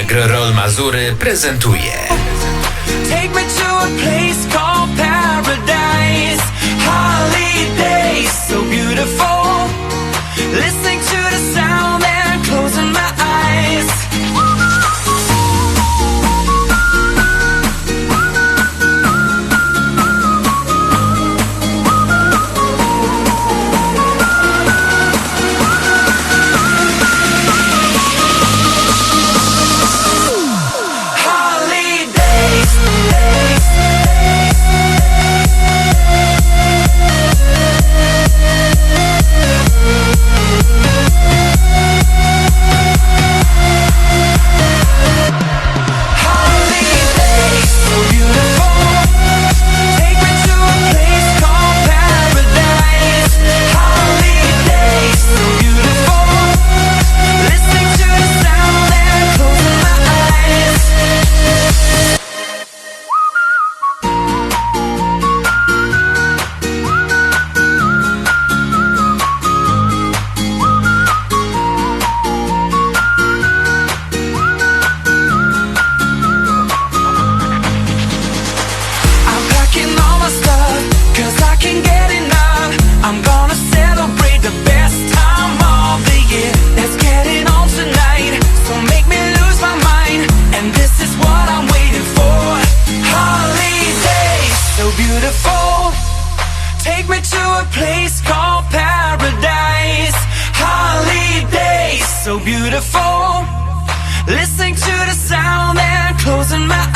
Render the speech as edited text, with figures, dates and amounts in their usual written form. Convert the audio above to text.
Agro-Rol Mazury prezentuje Take me to a place called paradise. Holidays so beautiful. Listening to the sound and closing my eyes. Take me to a place called paradise. Holidays so beautiful. Listening to the sound and closing my